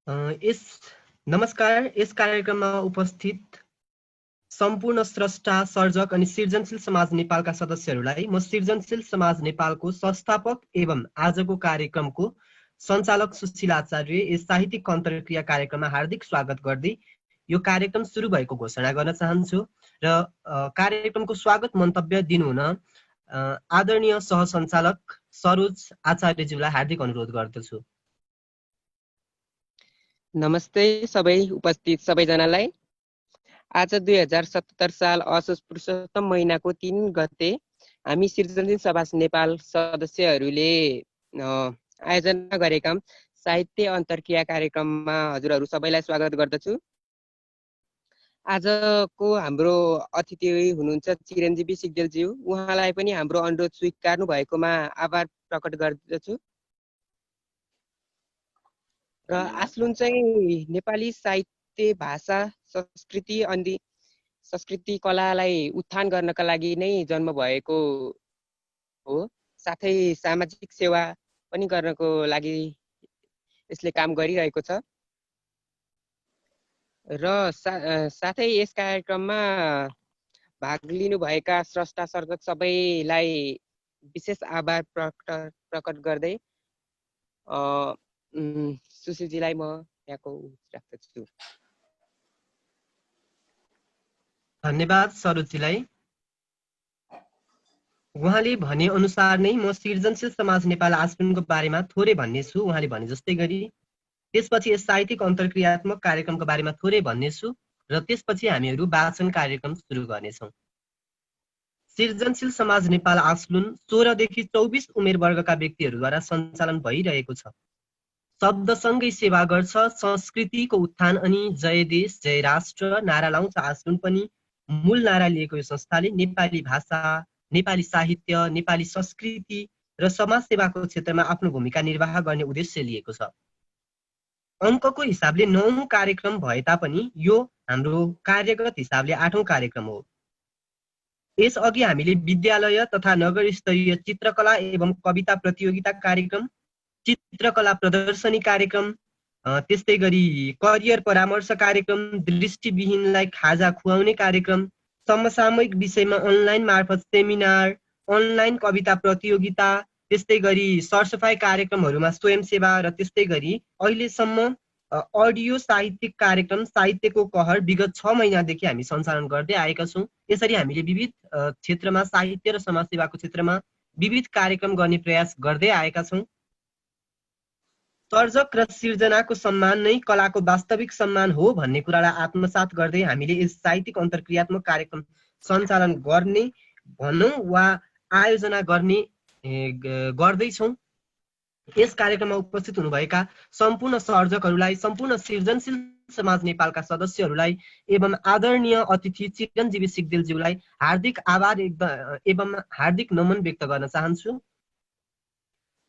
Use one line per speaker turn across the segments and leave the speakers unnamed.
A, यस नमस्कार। यस कार्यक्रममा उपस्थित सम्पूर्ण स्रष्टा, सर्जक अनि सृजनशील समाज नेपालका सदस्यहरूलाई म सृजनशील समाज नेपालको संस्थापक एवं आजको कार्यक्रमको सञ्चालक सुशीला आचार्य यस साहित्यिक अन्तर्क्रिया कार्यक्रममा हार्दिक स्वागत गर्दै यो कार्यक्रम सुरु भएको घोषणा गर्न चाहन्छु र कार्यक्रमको स्वागत मन्तव्य दिनुहुन आदरणीय सहसञ्चालक सरोज आचार्यज्यूलाई हार्दिक अनुरोध गर्दछु।
नमस्ते सबै उपस्थित सबैजनालाई। आज 2077 साल असोज पुरुषोत्तम महिनाको 3 गते हामी सृजनशील समाज नेपाल सदस्यहरूले आयोजना गरेका साहित्य अन्तर्क्रिया कार्यक्रममा हजुरहरू सबैलाई स्वागत गर्दछु। आजको हाम्रो अतिथि हुनुहुन्छ चिरञ्जीवी सिग्देलज्यू। उहाँलाई पनि हाम्रो अनुरोध स्वीकार्नु भएकोमा आभार प्रकट गर्दछु। र आस्लुन चाहिँ नेपाली साहित्य, भाषा, संस्कृति कलालाई उत्थान गर्नका लागि नै जन्म भएको हो। साथै सामाजिक सेवा पनि गर्नको लागि यसले काम गरिरहेको छ। र साथै यस कार्यक्रममा भाग लिनुभएका स्रष्टा सर्जक सबैलाई विशेष आभार प्रकट गर्दै सुशीलजीलाई म यहाँको राख्दछु।
धन्यवाद सरोजजीलाई। उहाँले भने अनुसार नै म सृजनशील समाज नेपाल आस्लुनको बारेमा थोरै भन्नेछु, उहाँले भने जस्तै गरी। त्यसपछि यस साहित्यिक अन्तर्क्रियात्मक कार्यक्रमको बारेमा थोरै भन्नेछु र त्यसपछि हामीहरू वाचन कार्यक्रम सुरु गर्नेछौँ। सृजनशील समाज नेपाल आस्लुन 16 देखि 24 उमेर वर्गका व्यक्तिहरूद्वारा सञ्चालन भइरहेको छ। शब्दसँगै सेवा गर्छ, संस्कृतिको उत्थान अनि जय देश जय राष्ट्र नारा लाउँछ आस्लुन पनि। मूल नारा लिएको यो संस्थाले नेपाली भाषा, नेपाली साहित्य, नेपाली संस्कृति र समाज सेवाको क्षेत्रमा आफ्नो भूमिका निर्वाह गर्ने उद्देश्य लिएको छ। अङ्कको हिसाबले 9औं कार्यक्रम भए तापनि यो हाम्रो कार्यगत हिसाबले 8औं कार्यक्रम हो। यसअघि हामीले विद्यालय तथा नगर स्तरीय चित्रकला एवं कविता प्रतियोगिता कार्यक्रम, चित्रकला प्रदर्शनी कार्यक्रम, त्यस्तै गरी करियर परामर्श कार्यक्रम, दृष्टिविहीनलाई खाजा खुवाउने कार्यक्रम, समसामयिक विषयमा अनलाइन मार्फत सेमिनार, अनलाइन कविता प्रतियोगिता, त्यस्तै गरी सरसफाइ कार्यक्रमहरूमा स्वयंसेवा र त्यस्तै गरी अहिलेसम्म अडियो साहित्यिक कार्यक्रम साहित्यको कहर विगत 6 महिनादेखि हामी सञ्चालन गर्दै आएका छौँ। यसरी हामीले विविध क्षेत्रमा साहित्य र समाजसेवाको क्षेत्रमा विविध कार्यक्रम गर्ने प्रयास गर्दै आएका छौँ। सर्जक र सिर्जनाको सम्मान नै कलाको वास्तविक सम्मान हो भन्ने कुरालाई आत्मसात गर्दै हामीले यस साहित्यिक अन्तर्क्रियात्मक कार्यक्रम सञ्चालन गर्ने भनौँ वा आयोजना गर्ने गर्दैछौँ। यस कार्यक्रममा उपस्थित हुनुभएका सम्पूर्ण सर्जकहरूलाई, सम्पूर्ण सृजनशील समाज नेपालका सदस्यहरूलाई एवं आदरणीय अतिथि चिरञ्जीवी सिग्देलज्यूलाई हार्दिक आभार एवं हार्दिक नमन व्यक्त गर्न चाहन्छु।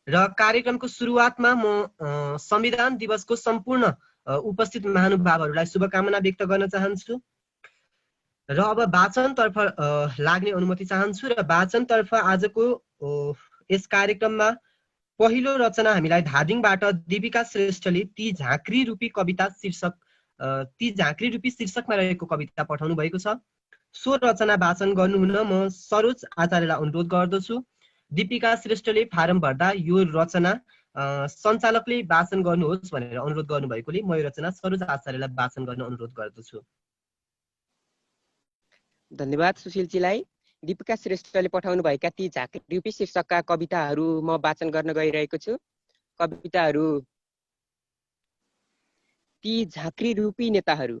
र कार्यक्रमको सुरुवातमा म संविधान दिवसको सम्पूर्ण उपस्थित महानुभावहरूलाई शुभकामना व्यक्त गर्न चाहन्छु र अब वाचनतर्फ लाग्ने अनुमति चाहन्छु। र वाचनतर्फ आजको यस कार्यक्रममा पहिलो रचना हामीलाई धादिङबाट दीपिका श्रेष्ठले ती झाँक्री रूपी कविता शीर्षकमा रहेको कविता पठाउनु भएको छ। सो रचना वाचन गर्नुहुन म सरोज आचार्यलाई अनुरोध गर्दछु। दीपिका श्रेष्ठले फारम भर्दा यो रचना सञ्चालकले वाचन गर्नुहोस् भनेर अनुरोध गर्नुभएकोले म यो रचना सरोज आचार्यलाई वाचन गर्न अनुरोध गर्दछु।
धन्यवाद सुशीलजीलाई। दीपिका श्रेष्ठले पठाउनु भएका ती झाँक्री रूपी शीर्षकका कविताहरू म वाचन गर्न गइरहेको छु। कविताहरू: ती झाँक्री रूपी नेताहरू।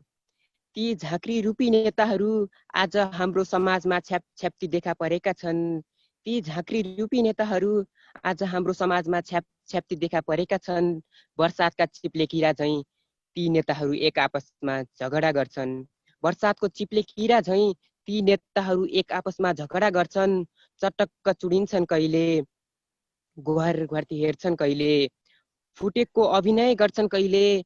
ती झाँक्री रूपी नेताहरू आज हाम्रो समाजमा छ्याप्ती देखा परेका छन्। ती झाँक्री रूपी नेताहरू आज हाम्रो समाजमा छ्याप्ती देखा परेका छन्। बर्सातका चिप्ले किरा झैँ ती नेताहरू एक आपसमा झगडा गर्छन्। बर्सातको चिप्ले किरा झैँ ती नेताहरू एक आपसमा झगडा गर्छन्। चटक्क चुडिन्छन् कहिले, गुहार घरती हेर्छन् कहिले, फुटेको अभिनय गर्छन् कहिले,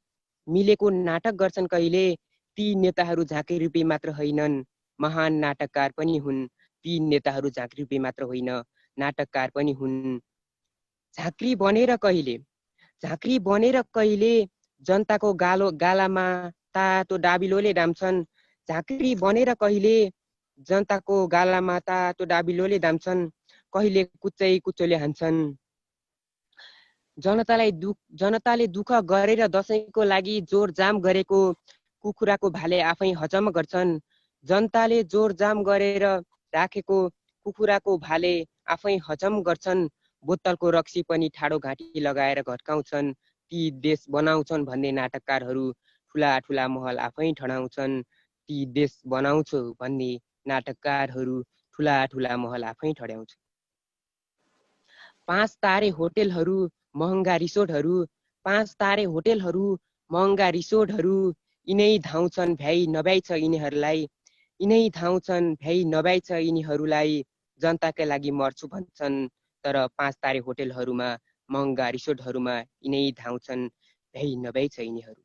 मिलेको नाटक गर्छन् कहिले। ती नेताहरू झाँक्री रूपी मात्र होइनन्, महान नाटककार पनि हुन्। ती नेताहरू झाँक्री रूपी मात्र होइन, नाटककार पनि हुन्। झाँक्री बनेर कहिले जनताको गालामा तातो डाबिलोले डाम्छन्। झाँक्री बनेर कहिले जनताको गालामा तातो डाबिलोले डाम्छन्, कहिले कुच्चोले हान्छन्। जनताले दुःख गरेर दशैंको लागि जोरजाम गरेको कुखुराको भाले आफै हजम गर्छन्। जनताले जोरजाम गरेर राखेको कुखुराको भाले आफै हजम गर्छन्। बोतलको रक्सी पनि ठाडो घाँटी लगाएर घट्काउँछन्। ती देश बनाउँछन् भन्ने नाटककारहरू ठुला ठुला महल आफै ठडाउँछन्। ती देश बनाउँछु भन्ने नाटककारहरू ठुला ठुला महल आफै ठड्याउँछन्। 5 तारे होटेलहरू, महँगा रिसोर्टहरू, 5 तारे होटेलहरू, महँगा रिसोर्टहरू, यिनै धाउँछन् भ्याइ नभ्याइ छ यिनीहरूलाई। यिनै धाउँछन् भ्याइ नभ्याइ छ यिनीहरूलाई। जनताकै लागि मर्छु भन्छन्, तर 5 तारे होटेलहरूमा, महँगा रिसोर्टहरूमा यिनै धाउँछन् भ्याइ नभ्याइ छ यिनीहरू।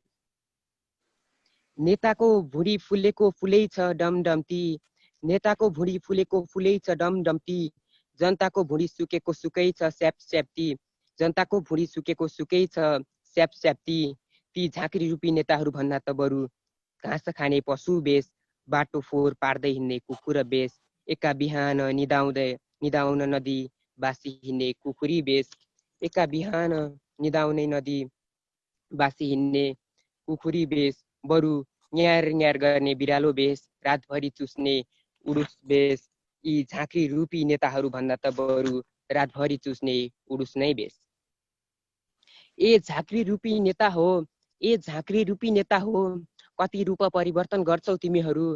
नेताको भुँडी फुलेको फुलै छ डमडम्ती, नेताको भुँडी फुलेको फुलै छ डमडम्ती। जनताको भुँडी सुकेको सुकै छ स्यापस्याप्ती, जनताको भुँडी सुकेको सुकै छ स्यापस्याप्ती। ती झाँक्री रूपी नेताहरू भन्दा त बरु घाँस खाने पशु बेस, बाटो फोहोर पार्दै हिँड्ने कुकुर बेस। एका बिहान निदाउन नदी बासी हिँड्ने कुखुरी बेस, एका बिहान निदाउने नदी बासी हिँड्ने कुखुरी बेस। बरु न्यार न्यार गर्ने बिरालो बेस, रातभरि चुस्ने उडुस बेस। यी झाँक्री रूपी नेताहरू भन्दा त बरु रातभरि चुस्ने उडुस नै बेस। ए झाँक्री रूपी नेता हो, ए झाँक्री रूपी नेता हो, कति रूप परिवर्तन गर्छौ तिमीहरू,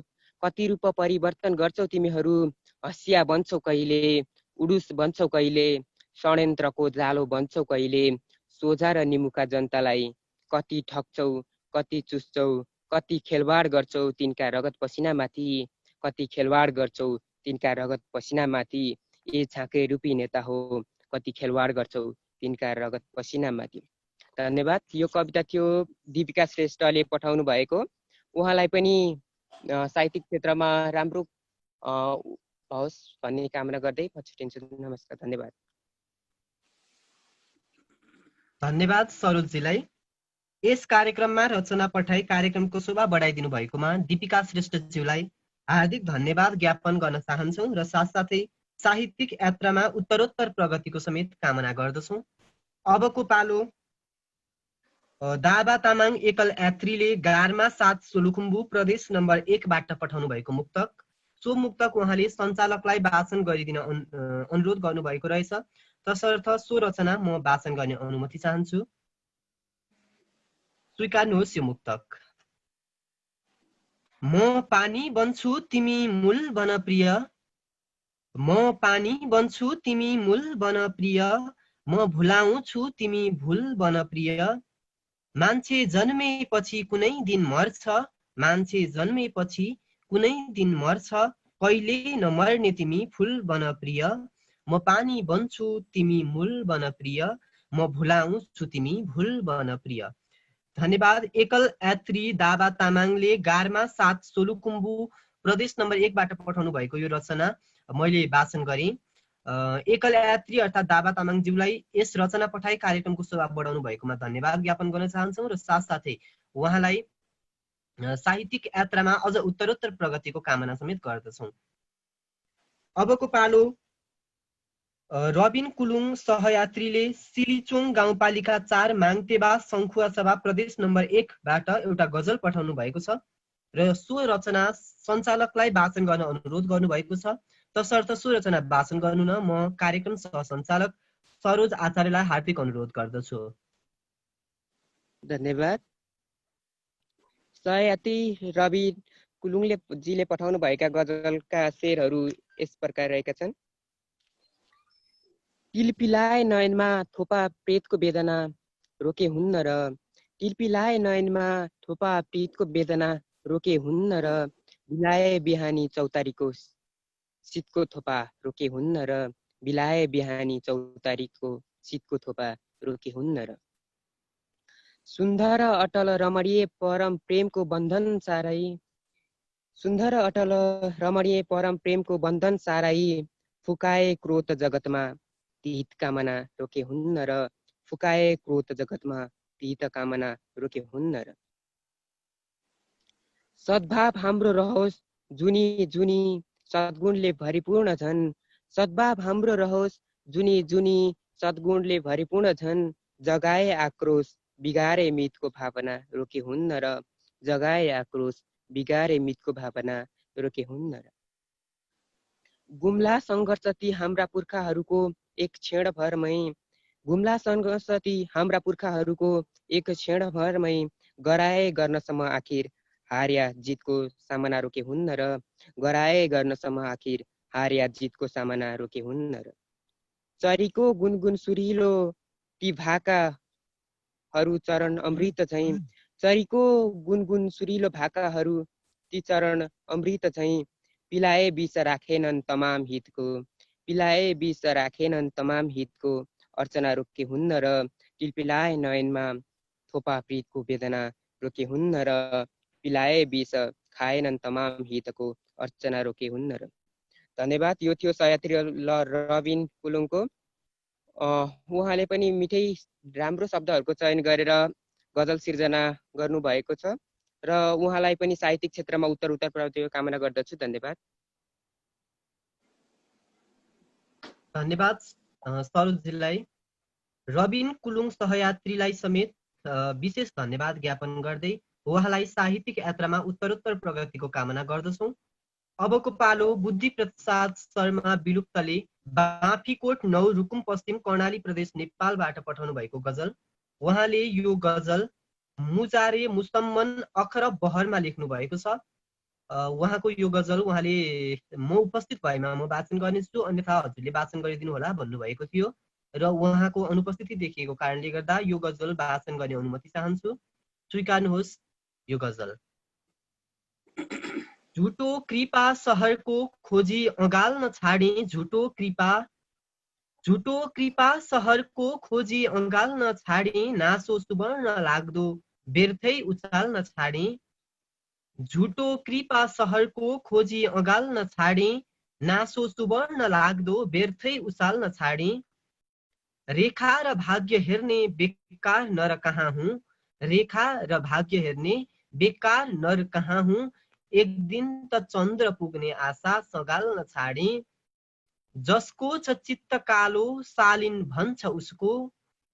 कति रूप परिवर्तन गर्छौ तिमीहरू। हँसिया बन्छौ कहिले, उडुस बन्छौ कहिले, षड्यन्त्रको जालो बन्छौ कहिले। सोझा र निमुखा जनतालाई कति ठग्छौ, कति चुस्छौ, कति खेलवाड गर्छौ तिनका रगत पसिना माथि, कति खेलवाड गर्छौ तिनका रगत पसिना माथि। ए झाँक्री रूपी नेता हो, कति खेलवाड गर्छौ तिनका रगत पसिना माथि। धन्यवाद। यो कविता थियो दीपिका श्रेष्ठले पठाउनु भएको। उहाँलाई पनि साहित्यिक क्षेत्रमा राम्रो होस् भन्ने कामना गर्दै म छुट्टिन्छु। नमस्कार, धन्यवाद।
धन्यवाद सरोजजीलाई। यस कार्यक्रममा रचना पठाई कार्यक्रमको शोभा बढाइदिनु भएकोमा दीपिका श्रेष्ठज्यूलाई हार्दिक धन्यवाद ज्ञापन गर्न चाहन्छौँ र साथसाथै साहित्यिक यात्रामा उत्तरोत्तर प्रगतिको समेत कामना गर्दछौँ। अबको पालो दाबा तामाङ एकल यात्रीले गारमा 7 सोलुखुम्बु प्रदेश नम्बर 1 बाट पठाउनु भएको मुक्तक। सो मुक्तक उहाँले सञ्चालकलाई वाचन गरिदिन अनुरोध गर्नुभएको रहेछ। तसर्थ सो रचना म वाचन गर्ने अनुमति चाहन्छु। स्वीकार्नुहोस् यो मुक्तक। म पानी बन्छु तिमी मूल बन प्रिय, म पानी बन्छु तिमी मूल बन प्रिय, म भुलाउँछु तिमी भुल बन प्रिय। मान्छे जन्मेपछि कुनै दिन मर्छ, मान्छे जन्मेपछि कुनै दिन मर्छ, कहिले नमर्ने तिमी फुल बन प्रिय। म पानी बन्छु तिमी मूल बन प्रिय, म भुलाउँछु तिमी भुल बन प्रिय। धन्यवाद। एकल यात्री दाबा तामाङले गारमा 7 सोलुखुम्बु प्रदेश नम्बर 1 बाट पठाउनु भएको यो रचना मैले वाचन गरेँ। एकल यात्री अर्थात् दाबा तामाङज्यूलाई यस रचना पठाई कार्यक्रमको शोभा बढाउनु भएकोमा धन्यवाद ज्ञापन गर्न चाहन्छौँ र साथसाथै उहाँलाई साहित्यिक यात्रामा अझ उत्तरोत्तर प्रगतिको कामना समेत गर्दछौँ। अबको पालो रबिन कुलुङ सहयात्रीले सिलिचोङ गाउँपालिका 4 माङतेबा सङ्खुवा सभा प्रदेश नम्बर 1 बाट एउटा गजल पठाउनु भएको छ र सो रचना सञ्चालकलाई वाचन गर्न अनुरोध गर्नुभएको छ। तसर्थ सो रचना वाचन गर्नु न म कार्यक्रम सञ्चालक सरोज आचार्यलाई हार्दिक अनुरोध गर्दछु।
धन्यवाद। सहयात्री रबिन कुलुङले जीले पठाउनु भएका गजलका शेरहरू यस प्रकार रहेका छन्। टिलपिलाए नयनमा थोपा प्रेतको वेदना रोके हुन्न र, टिलपिलाए नयनमा थोपा प्रेतको वेदना रोके हुन्न र, बिलाए बिहानी चौतारीको शीतको थोपा रोके हुन्न र, बिलाए बिहानी चौतारीको शीतको थोपा रोके हुन्न र। सुन्दर अटल रमणीय परम प्रेमको बन्धन साराई, सुन्दर अटल रमणीय परम प्रेमको बन्धन साराई, फुकाए क्रोध जगतमा ती हित कामना रोके हुन्न र, फुकाए क्रोध जगतमा हित कामना रोके हुन्न र। सद्भाव हाम्रो रहोस् जुनी जुनी सद्गुणले भरिपूर्ण छन्। सद्भाव हाम्रो रहोस् जुनी जुनी सद्गुणले भरिपूर्ण छन्। जगाए आक्रोश बिगारे मितको भावना रोके हुन्न र। जगाए आक्रोश बिगारे मितको भावना रोके हुन्न र। गुम्ला सङ्घर्ष ती हाम्रा पुर्खाहरूको एक क्षणभरमै गुम्ला सङ्घर्ष ती हाम्रा पुर्खाहरूको एक क्षणभरमै गराए गर्नसम्म आखिर हार या जितको सामना रोके हुन्न र। गराए गर्नसम्म आखिर हार या जितको सामना रोके हुन्न र। चरीको गुनगुन सुरिलो ती भाकाहरू चरण अमृत झैँ। चरीको गुनगुन सुरिलो भाकाहरू ती चरण अमृत झैँ। पिलाए विष राखेनन् तमाम हितको पिलाए विष राखेनन् तमाम हितको अर्चना रोके हुन्न र। टिलपिलाए नयनमा थोपा प्रीतको वेदना रोके हुन्न र। पिलाए विष खाएनन् तमाम हितको अर्चना रोके हुन्न र। धन्यवाद। यो थियो सह्याद्री रबिन कुलुङको। उहाँले पनि मिठै राम्रो शब्दहरूको चयन गरेर गजल सिर्जना गर्नुभएको छ र उहाँलाई पनि साहित्यिक क्षेत्रमा उत्तर प्राप्ति कामना गर्दछु। धन्यवाद।
धन्यवाद सरोजजीलाई। रबिन कुलुङ सहयात्रीलाई समेत विशेष धन्यवाद ज्ञापन गर्दै उहाँलाई साहित्यिक यात्रामा उत्तरोत्तर प्रगतिको कामना गर्दछौँ। अबको पालो बुद्धि प्रसाद शर्मा विलुप्तले बाँफीकोट 9 रुकुम पश्चिम कर्णाली प्रदेश नेपालबाट पठाउनु भएको गजल। उहाँले यो गजल मुजारे मुसम्मन अखर बहरमा लेख्नु भएको छ। उहाँको यो गजल उहाँले म उपस्थित भएमा म वाचन गर्नेछु, अन्यथा हजुरले वाचन गरिदिनु होला भन्नुभएको थियो र उहाँको अनुपस्थिति देखिएको कारणले गर्दा यो गजल वाचन गर्ने अनुमति चाहन्छु। स्वीकार्नुहोस् यो गजल। झुटो कृपा सहरको खोजी अँगाल्न छाडे। झुटो कृपा सहरको खोजी अँगाल्न छाडे। नासो सुवर्ण लाग्दो व्यर्थै उचाल्न छाडे। झुटो कृपा सहरको खोजी अँगाल्न छाडे। नासो सुवर्ण लाग्दो व्यर्थै उचाल्न छाडे। रेखा र भाग्य हेर्ने बेकार नर कहाँ हुँ। रेखा र भाग्य हेर्ने बेकार नर कहाँ हुँ। एक दिन त चन्द्र पुग्ने आशा सगाल्न छाडे। जसको छ चित्त कालो सालिन भन्छ उसको।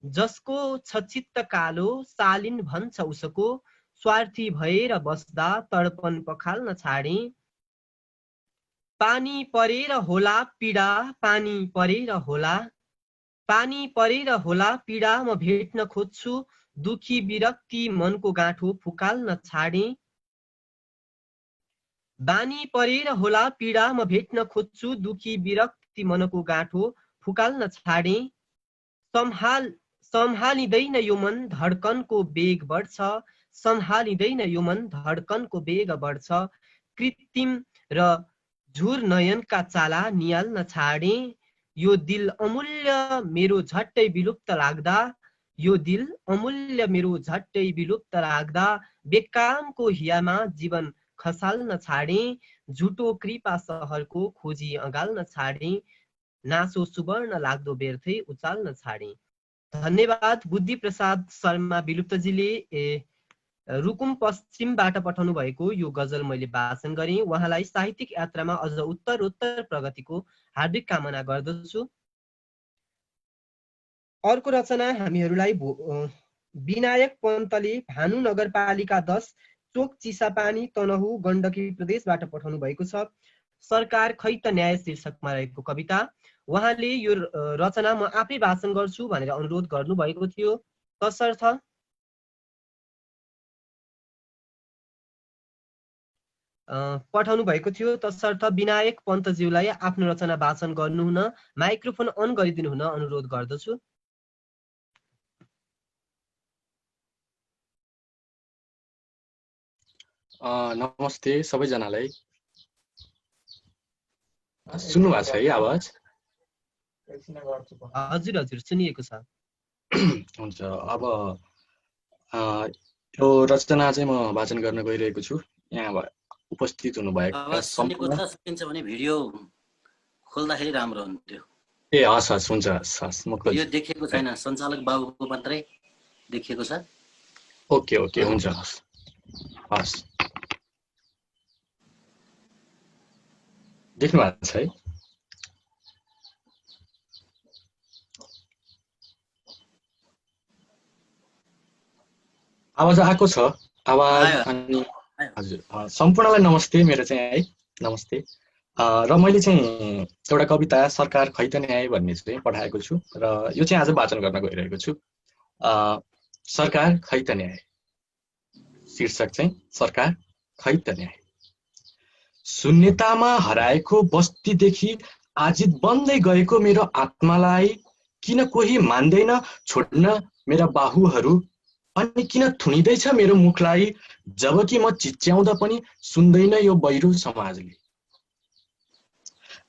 जसको छ चित्त कालो सालिन भन्छ उसको। स्वार्थी भएर बस्दा तडपन पखाल्न छाडे। पानी परेर होला पीडा पानी परेर होला। पानी परेर होला पीडा म भेट्न खोज्छु। दुखी विरक्ति मनको गाँठो फुकाल्न छाडे। बानी परेर होला पीडा म भेट्न खोज्छु। दुखी विरक्ति मनको गाँठो फुकाल्न छाडे। सम्हालिँदैन यो मन धड्कनको वेग बढ्छ। सम्हालिँदैन यो मन धड्कनको वेग बढ्छ। कृत्रिम र झुर नयनका चाला निहाल्न छाडे। यो दिल अमूल्य मेरो झट्टै विलुप्त लाग्दा। यो दिल अमूल्य मेरो झट्टै विलुप्त लाग्दा। बेकामको हियामा जीवन खसाल्न छाडे। झुटो कृपा सहरको खोजी अँगाल्न छाडे। नासो सुवर्ण लाग्दो व्यर्थै उचाल्न छाडे। धन्यवाद। बुद्धि प्रसाद शर्मा विलुप्तजीले रुकुम पश्चिमबाट पठाउनु भएको यो गजल मैले वाचन गरेँ। उहाँलाई साहित्यिक यात्रामा अझ उत्तरोत्तर प्रगतिको हार्दिक कामना गर्दछु। अर्को रचना हामीहरूलाई विनायक पन्तले भानु नगरपालिका 10 चोक चिसापानी तनहु गण्डकी प्रदेशबाट पठाउनु भएको छ। सरकार खै त न्याय शीर्षकमा रहेको कविता। उहाँले यो रचना म आफै वाचन गर्छु भनेर अनुरोध गर्नुभएको थियो। तसर्थ पठाउनु भएको थियो। तसर्थ विनायक पन्तज्यूलाई आफ्नो रचना वाचन गर्नुहुन माइक्रोफोन अन गरिदिनु हुन अनुरोध गर्दछु।
नमस्ते सबैजनालाई। सुन्नु भएको छ है आवाज?
हजुर हजुर सुनिएको छ।
हुन्छ। अब यो रचना चाहिँ म वाचन गर्न गइरहेको छु। यहाँ उपस्थित हुनुभएको
सकिन्छ भने भिडियो खोल्दाखेरि राम्रो हुन्थ्यो।
ए हस् हुन्छ हस् म
यो देखिएको छैन, सञ्चालक बाबुको मात्रै देखिएको छ।
ओके ओके हुन्छ हस् देख्नु भएको छ है आवाज आएको छ आवाज
आयो
अनि
आयो
हजुर सम्पूर्णलाई नमस्ते मेरो चाहिँ है नमस्ते र मैले चाहिँ एउटा कविता सरकार खै त न्याय भन्ने चाहिँ पठाएको छु र यो चाहिँ आज वाचन गर्न गइरहेको छु सरकार खै त न्याय शीर्षक चाहिँ सरकार खै त न्याय शून्यतामा हराएको बस्तीदेखि आजित बन्दै गएको मेरो आत्मालाई किन कोही मान्दैन छोड्न मेरा बाहुहरू अनि किन थुनिँदैछ मेरो मुखलाई जबकि म चिच्याउँदा पनि सुन्दैन यो बहिरो समाजले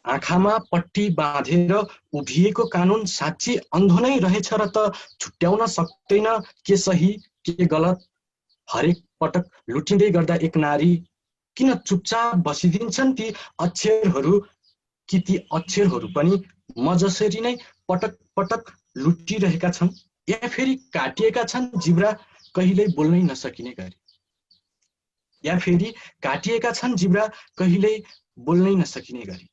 आँखामा पट्टी बाँधेर उभिएको कानुन साँच्ची अन्धो नै रहेछ र त छुट्याउन सक्दैन के सही के गलत हरेक पटक लुटिँदै गर्दा एक नारी किन चुपचाप बसिदिन्छन् ती अक्षरहरू कि ती अक्षरहरू पनि म जसरी नै पटक पटक लुटिरहेका छन् या फेरि काटिएका छन् जिब्रा कहिल्यै बोल्नै नसकिने गरी या फेरि काटिएका छन् जिब्रा कहिल्यै बोल्नै नसकिने गरी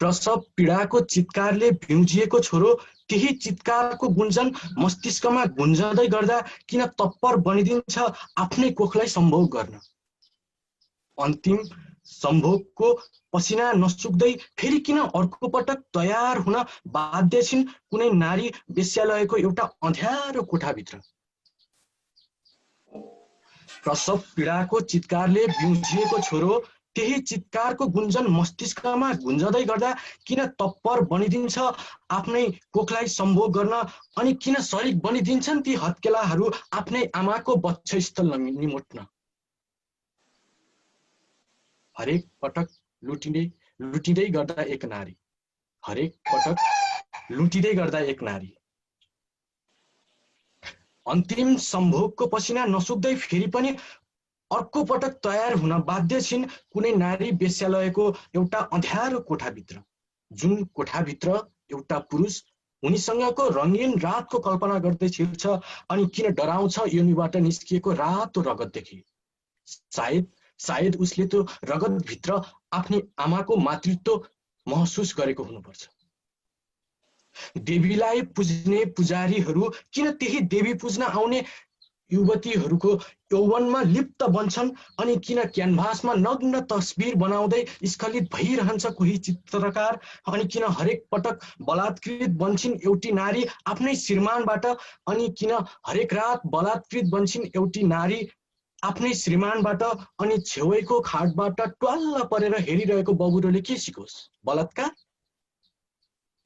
प्रसव पीडाको चित्कारले भिउजिएको छोरो त्यही चित्कारको गुन्जन मस्तिष्कमा गुन्जदै गर्दा किन तत्पर बनिदिन्छ आफ्नै कोखलाई सम्भोग गर्न अन्तिम सम्भोगको पसिना नसुक्दै फेरि किन अर्को पटक तयार हुन बाध्य छिन् कुनै नारी वेश्यालयको एउटा अँध्यारो कोठाभित्र प्रसव पीडाको चित्कारले भिउजिएको छोरो त्यही चित्कारको गुन्जन मस्तिष्कमा गुन्जदै गर्दा किन तत्पर बनिदिन्छ आफ्नै कोखलाई सम्भोग गर्न अनि किन शरीक बनिदिन्छन् ती हत्केलाहरू आफ्नै आमाको वक्षस्थल निमोट्न हरेक पटक लुटिँदै गर्दा एक नारी हरेक पटक लुटिँदै गर्दा एक नारी अन्तिम सम्भोगको पसिना नसुक्दै फेरि पनि अर्को पटक तयार हुन बाध्य छिन् कुनै नारी वेश्यालयको एउटा अँध्यारो कोठाभित्र जुन कोठाभित्र एउटा पुरुष उनीसँगको रङ्गीन रातको कल्पना गर्दै छिर्छ अनि किन डराउँछ योनिबाट निस्किएको रातो रगतदेखि सायद उसले त्यो रगतभित्र आफ्नै आमाको मातृत्व महसुस गरेको हुनुपर्छ देवीलाई पुज्ने पुजारीहरू किन त्यही देवी पुज्न आउने युवतीहरूको यौवनमा लिप्त बन्छन् अनि किन क्यानभासमा नग्न तस्बिर बनाउँदै स्खलित भइरहन्छ कोही चित्रकार अनि किन हरेक पटक बलात्कृत बन्छिन् एउटी नारी आफ्नै श्रीमानबाट अनि किन हरेक रात बलात्कृत बन्छिन् एउटी नारी आफ्नै श्रीमानबाट अनि छेउको खाटबाट ट्वाल्ल परेर हेरिरहेको बबुरोले के सिकोस् बलात्कार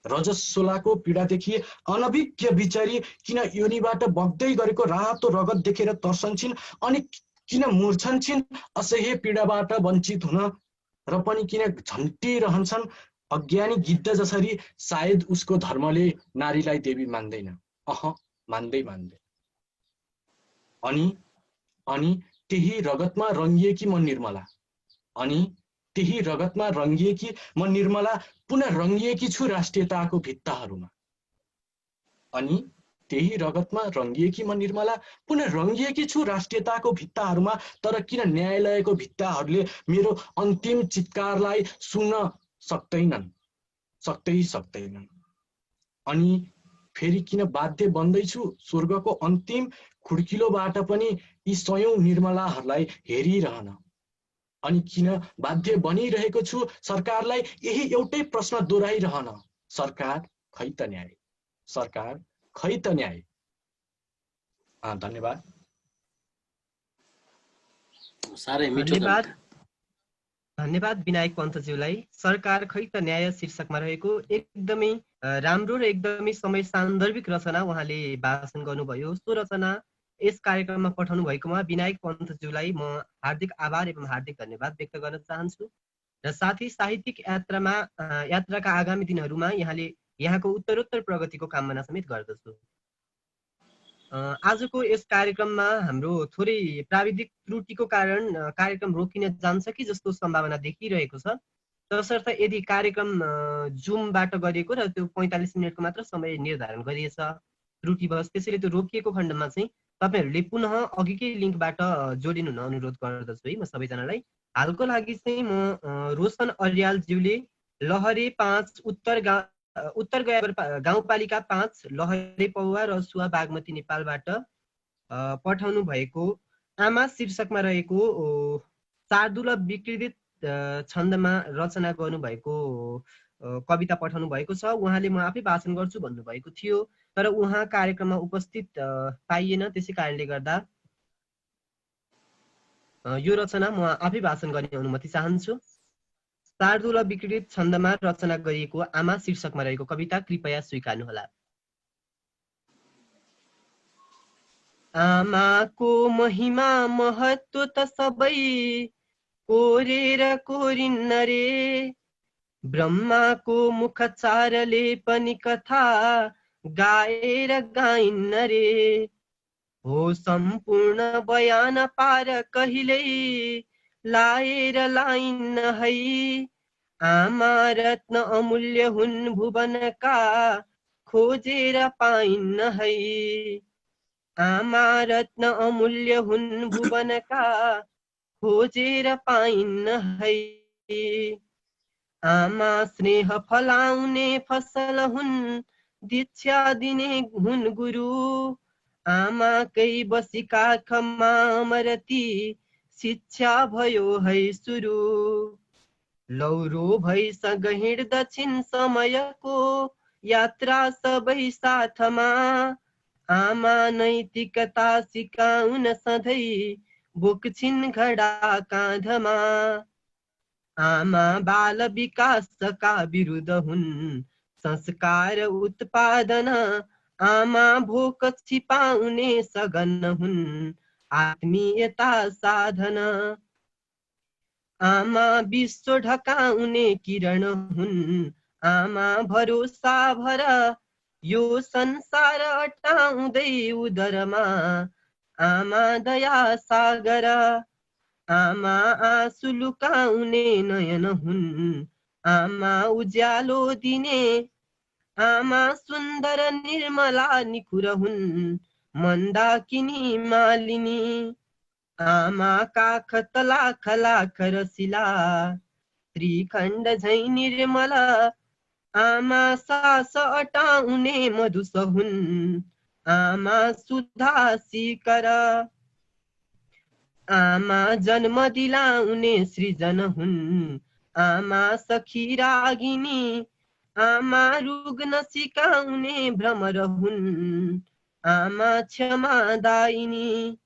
रजस्वलाको पीडादेखि अनभिज्ञ बिचारी किन योनिबाट बग्दै गरेको रातो रगत देखेर तर्सन्छन् अनि किन मूर्छन्छन् असह्य पीडाबाट वञ्चित हुन र पनि किन झन्टिरहन्छन् अज्ञानी गिद्ध जसरी सायद उसको धर्मले नारीलाई देवी मान्दैन मान्दै अनि त्यही रगतमा रङ्गिएकी म निर्मला अनि त्यही रगतमा रङ्गिएकी म निर्मला पुनः रङ्गिएकी छु राष्ट्रियताको भित्ताहरूमा अनि त्यही रगतमा रङ्गिएकी म निर्मला पुनः रङ्गिएकी छु राष्ट्रियताको भित्ताहरूमा तर किन न्यायालयको भित्ताहरूले मेरो अन्तिम चित्कारलाई सुन्न सक्दैनन् अनि फेरि किन बाध्य बन्दैछु स्वर्गको अन्तिम खुड्किलोबाट पनि यी सयौं निर्मलाहरूलाई हेरिरहन अनि किन बाध्य बनिरहेको छु सरकारलाई यही एउटै प्रश्न दोहोऱ्याइरहन सरकार खै त न्याय सरकार खै त न्याय धन्यवाद
साह्रै मिठो
धन्यवाद विनायक पन्तज्यूलाई सरकार खै त न्याय शीर्षकमा रहेको एकदमै राम्रो र एकदमै समय सान्दर्भिक रचना उहाँले वाचन गर्नुभयो सो रचना यस कार्यक्रममा पठाउनु भएकोमा विनायक पन्तज्यूलाई म हार्दिक आभार एवं हार्दिक धन्यवाद व्यक्त गर्न चाहन्छु र साथै साहित्यिक यात्राका आगामी दिनहरूमा यहाँको उत्तरोत्तर प्रगतिको कामना समेत गर्दछु। आजको यस कार्यक्रममा हाम्रो थोरै प्राविधिक त्रुटिको कारण कार्यक्रम रोकिन जान्छ कि जस्तो सम्भावना देखिरहेको छ। तसर्थ यदि कार्यक्रम जुमबाट गरिएको र त्यो 45 मिनटको मात्र समय निर्धारण गरिएछ त्रुटिवश त्यसैले त्यो रोकिएको खण्डमा चाहिँ तपाईहरूले पुनः अघिकै लिङ्कबाट जोडिनु हुन अनुरोध गर्दछु है म सबैजनालाई। हालको लागि चाहिँ म रोशन अर्यालज्यूले लहरे 5 उत्तर गाउँपालिका 5 लहरे पौवा रसुवा बागमती नेपालबाट पठाउनु भएको आमा शीर्षकमा रहेको शार्दूल विकृत छन्दमा रचना गर्नुभएको कविता पठाउनु भएको छ। उहाँले म आफै भाषण गर्छु भन्नुभएको थियो, तर उहाँ कार्यक्रममा उपस्थित पाइएन। त्यसै कारणले गर्दा यो रचना म आफै भाषण गर्ने अनुमति चाहन्छु। शार्दूल विकृत छन्दमा रचना गरिएको आमा शीर्षकमा रहेको कविता कृपया स्वीकार्नुहोला। आमाको महिमा महत्व त सबै कोरेर कोरिन्न रे, ब्रह्माको मुखचारले पनि कथा गाएर गाइन्न रे। हो सम्पूर्ण बयान पार कहिल्यै लाएर लाइन्न है, आमा रत्न अमूल्य हुन् भुवनका खोजेर पाइन्न है। आमा रत्न अमूल्य हुन् भुवनका खोजेर पाइन्न है। आमा स्नेह फलाउने फसल हुन्, दीक्षा दिने हुन् गुरु, आमाकै बसी काखमा अमरती शिक्षा भयो है सुरु। लौरो भइसग हिँड्दछिन् समयको यात्रा सबै साथमा, आमा नैतिकता सिकाउन सधैँ बोक्छिन् घडा काँधमा। आमा बाल विकासका विरुद्ध हुन् संस्कार उत्पादन, आमा भोक छिपाउने सघन हुन् आत्मीयता साधन। आमा विश्व ढकाउने किरण हुन्, आमा भरोसा भर यो संसार अटाउँदै उदरमा, आमा दया सागर। आमा आँसु लुकाउने नयन हुन्, आमा उज्यालो दिने, आमा सुन्दर निर्मला निखुर हुन् मन्दाकिनी मालिनी। आमा काख लाख लाख रसिला, त्रिखण्ड झै निर्मल, आमा सास अटाउने मधुस हुन्, आमा सुधा सिकर। आमा जन्म दिलाउने सृजन हुन्, आमा सखी रागिनी, आमा रुग्न सिकाउने भ्रमर हुन्, आमा क्षमादायिनी।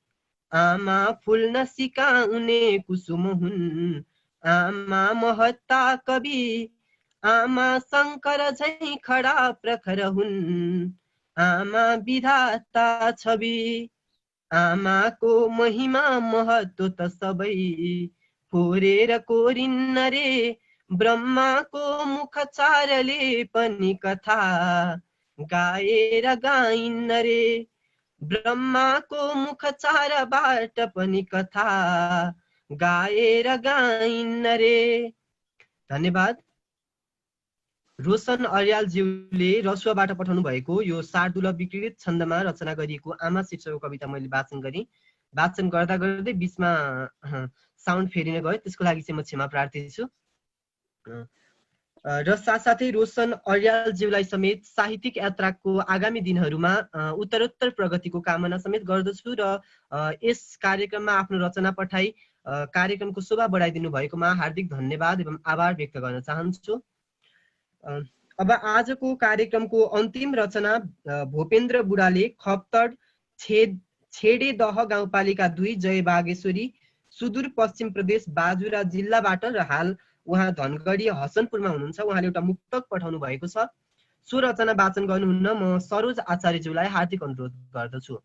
आमा फुल्न सिकाउने कुसुम हुन्, आमा महत्ता कवि, आमा शङ्कर झै खडा प्रखर हुन्, आमा विधाता छवि। आमाको महिमा महत्व त सबै कोरेर कोरिन्न रे, ब्रह्माको मुखचारले पनि कथा गाएर गाइन्न रे। ब्रह्माको मुखचारबाट पनि कथा गाएर गाइन्न रे। धन्यवाद। रोशन अर्यालज्यूले रसुवाबाट पठाउनु भएको यो शार्दूल विकृत छन्दमा रचना गरिएको आमा शीर्षकको कविता मैले वाचन गरेँ। वाचन गर्दा गर्दै बिचमा साउन्ड फेरिन गयो, त्यसको लागि चाहिँ म क्षमा प्रार्थी छु। र साथसाथै रोशन अर्यालज्यूलाई समेत साहित्यिक यात्राको आगामी दिनहरूमा उत्तरोत्तर प्रगतिको कामना समेत गर्दछु र यस कार्यक्रममा आफ्नो रचना पठाई कार्यक्रमको शोभा बढाइदिनु भएकोमा हार्दिक धन्यवाद एवं आभार व्यक्त गर्न चाहन्छु। अब आजको कार्यक्रमको अन्तिम रचना भूपेन्द्र बुढाले खप्तड छेडेदह गाउँपालिका 2 जय बागेश्वरी सुदूरपश्चिम प्रदेश बाजुरा जिल्लाबाट र हाल उहाँ धनगढी हसनपुरमा हुनुहुन्छ। उहाँले एउटा मुक्तक पठाउनु भएको छ। सो रचना वाचन गर्नुहुन्न म सरोज आचार्यज्यूलाई हार्दिक अनुरोध गर्दछु।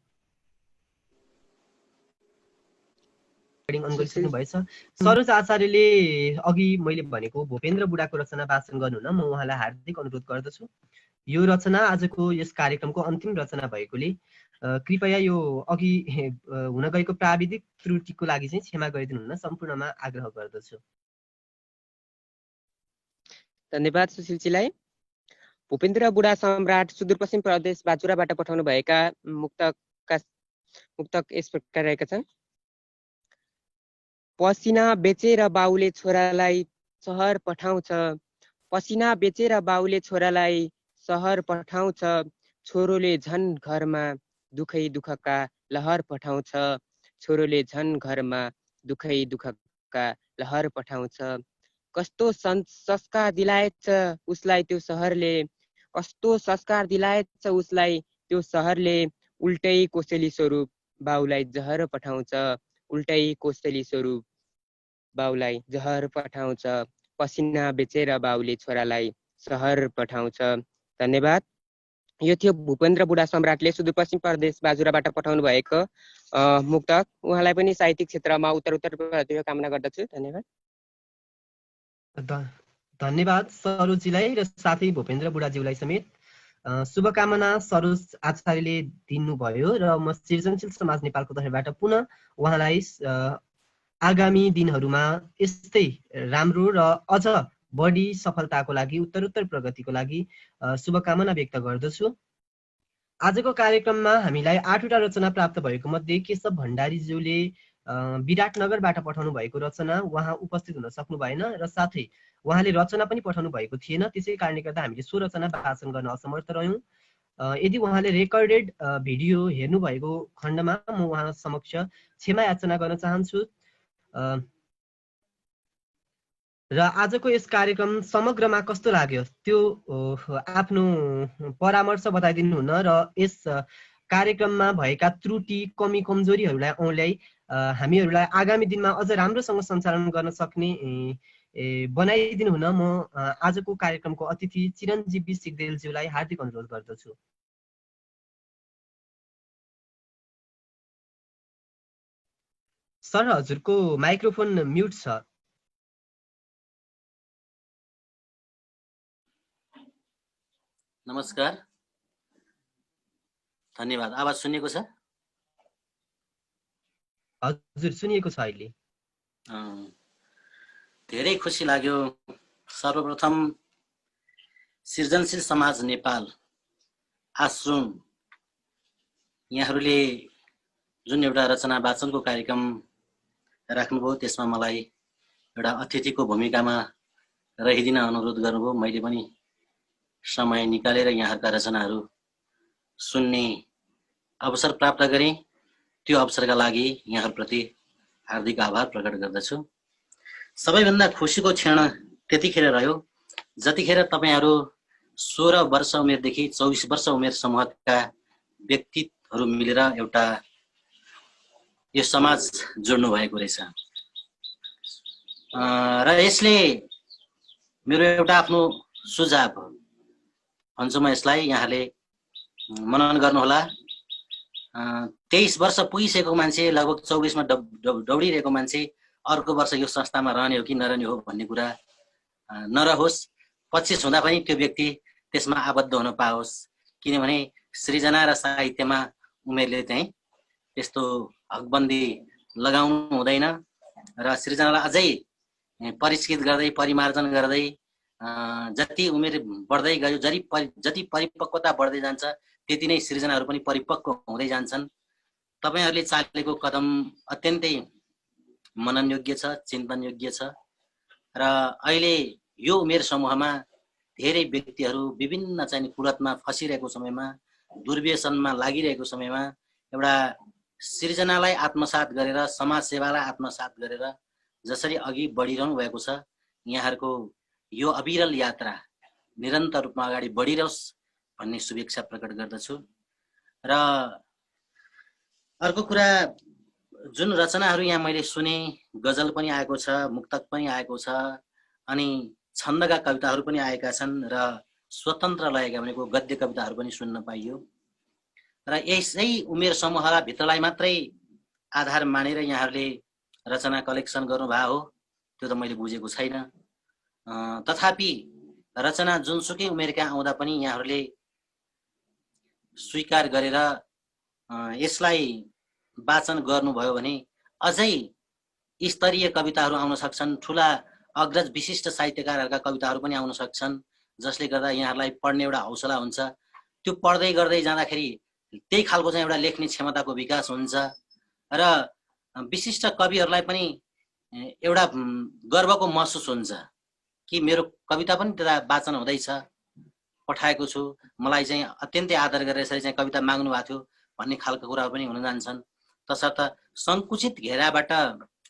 सरोज आचार्यले अघि मैले भनेको भूपेन्द्र बुढाको रचना वाचन गर्नुहुन म उहाँलाई हार्दिक अनुरोध गर्दछु। यो रचना आजको यस कार्यक्रमको अन्तिम रचना भएकोले कृपया यो अघि हुन गएको प्राविधिक त्रुटिको लागि चाहिँ क्षमा गरिदिनु हुन सम्पूर्णमा आग्रह गर्दछु।
धन्यवाद सुशीलजीलाई। भूपेन्द्र बुढा सम्राट सुदूरपश्चिम प्रदेश बाजुराबाट पठाउनु भएका मुक्तकका मुक्तक यस प्रकार रहेका छन्। पसिना बेचेर बाउले छोरालाई सहर पठाउँछ, पसिना बेचेर बाउले छोरालाई सहर पठाउँछ, छोरोले झन् घरमा दुखै दुःखका लहर पठाउँछ, छोरोले झन् घरमा दुखै दुःखका लहर पठाउँछ। कस्तो संस्कार दिलाएछ उसलाई त्यो सहरले, कस्तो संस्कार दिलाएछ उसलाई त्यो सहरले, उल्टै कोसेली स्वरूप बाउलाई जहर पठाउँछ, उल्टै कोसेली स्वरूप बाउलाई जहर पठाउँछ, पसिना बेचेर बाउले छोरालाई सहर पठाउँछ। धन्यवाद। यो थियो भूपेन्द्र बुढा सम्राटले सुदूरपश्चिम प्रदेश बाजुराबाट पठाउनु भएको मुक्तक। उहाँलाई पनि साहित्यिक क्षेत्रमा उत्तर प्रगतिको कामना गर्दछु। धन्यवाद।
धन्यवाद सरोजीलाई र साथै भूपेन्द्र बुढाज्यूलाई समेत शुभकामना सरोज आचार्यले दिनुभयो र म सृजनशील समाज नेपालको तर्फबाट पुनः उहाँलाई आगामी दिनहरूमा यस्तै राम्रो र अझ बढी सफलताको लागि उत्तरोत्तर प्रगतिको लागि शुभकामना व्यक्त गर्दछु। आजको कार्यक्रममा हामीलाई 8वटा रचना प्राप्त भएको मध्ये केशव भण्डारीज्यूले विराटनगरबाट पठाउनु भएको रचना उहाँ उपस्थित हुन सक्नु भएन र साथै उहाँले रचना पनि पठाउनु भएको थिएन, त्यसै कारणले गर्दा हामीले सो रचना वाचन गर्न असमर्थ रह्यौं। यदि उहाँले रेकर्डेड भिडियो हेर्नु भएको खण्डमा म उहाँ समक्ष क्षमा याचना गर्न चाहन्छु। र आजको यस कार्यक्रम समग्रमा कस्तो लाग्यो त्यो आफ्नो परामर्श बताइदिनुहुन र यस कार्यक्रममा भएका त्रुटि कमी कमजोरीहरूलाई औँल्याइ हामीहरूलाई आगामी दिनमा अझ राम्रोसँग सञ्चालन गर्न सक्ने बनाइदिनु हुन म आजको कार्यक्रमको अतिथि चिरञ्जीवी सिगदेलज्यूलाई हार्दिक अनुरोध गर्दछु। सर, हजुरको माइक्रोफोन म्युट छ।
नमस्कार, धन्यवाद। आवाज सुनिएको छ?
हजुर, सुनिएको छ अहिले।
धेरै खुसी लाग्यो। सर्वप्रथम सृजनशील समाज नेपाल आश्रम यहाँहरूले जुन एउटा रचना वाचनको कार्यक्रम राख्नुभयो त्यसमा मलाई एउटा अतिथिको भूमिकामा रहिदिन अनुरोध गर्नुभयो। मैले पनि समय निकालेर यहाँहरूका रचनाहरू सुन्ने अवसर प्राप्त गरेँ। त्यो अवसरका लागि यहाँहरूप्रति हार्दिक आभार प्रकट गर्दछु। सबैभन्दा खुसीको क्षण त्यतिखेर रह्यो जतिखेर तपाईहरू 16 वर्ष उमेरदेखि 24 वर्ष उमेर समूहका व्यक्तिहरू मिलेर एउटा यो समाज जोड्नु भएको रहेछ। र यसले मेरो एउटा आफ्नो सुझाव भन्छु, म यसलाई यहाँले मनन गर्नुहोला। 23 वर्ष पुगिसकेको मान्छे, लगभग 24 मा दौडिरहेको मान्छे अर्को वर्ष यो संस्थामा रहने हो कि नरहने हो भन्ने कुरा नरहोस्। 25 हुँदा पनि त्यो व्यक्ति त्यसमा आबद्ध हुन पाओस्, किनभने सृजना र साहित्यमा उमेरले चाहिँ त्यस्तो हकबन्दी लगाउनु हुँदैन र सृजनालाई अझै परिष्कृत गर्दै परिमार्जन गर्दै जति उमेर बढ्दै गयो, जति परिपक्वता बढ्दै जान्छ त्यति नै सृजनाहरू पनि परिपक्व हुँदै जान्छन्। तपाईहरुले चालेको कदम अत्यन्तै मनन योग्य छ, चिन्तन योग्य छ र अहिले यो उमेर समूहमा धेरै व्यक्तिहरू विभिन्न चाहिँ कुलतमा फसिरहेको समयमा, दुर्व्यसनमा लागिरहेको समयमा एउटा सृजनालाई आत्मसात गरेर समाज सेवालाई आत्मसात गरेर जसरी अघि बढिरहनु भएको छ, यहाँहरूको यो अविरल यात्रा निरन्तर रूपमा अगाडि बढिरहोस् भन्ने शुभेच्छा प्रकट गर्दछु। र अर्को कुरा, जुन रचनाहरू यहाँ मैले सुने, गजल पनि आएको छ, मुक्तक पनि आएको छ, अनि छन्दका कविताहरू पनि आएका छन् र स्वतन्त्र लयका भनेको गद्य कविताहरू पनि सुन्न पाइयो। र यसै उमेर समूहका भित्रलाई मात्रै आधार मानेर यहाँहरूले रचना कलेक्सन गर्नुभएको हो त्यो त मैले बुझेको छैन। तथापि रचना जुनसुकै उमेरका आउँदा पनि यहाँहरूले स्वीकार गरेर यसलाई वाचन गर्नुभयो भने अझै स्तरीय कविताहरू आउन सक्छन्, ठुला अग्रज विशिष्ट साहित्यकारहरूका कविताहरू पनि आउन सक्छन्, जसले गर्दा यहाँहरूलाई पढ्ने एउटा हौसला हुन्छ। त्यो पढ्दै गर्दै जाँदाखेरि त्यही खालको चाहिँ एउटा लेख्ने क्षमताको विकास हुन्छ र विशिष्ट कविहरूलाई पनि एउटा गर्वको महसुस हुन्छ कि मेरो कविता पनि त्यता वाचन हुँदैछ, पठाएको छु, मलाई चाहिँ अत्यन्तै आदर गरेर यसरी चाहिँ कविता माग्नु भएको थियो भन्ने खालको कुरा पनि हुन जान्छन्। तसर्थ सङ्कुचित घेराबाट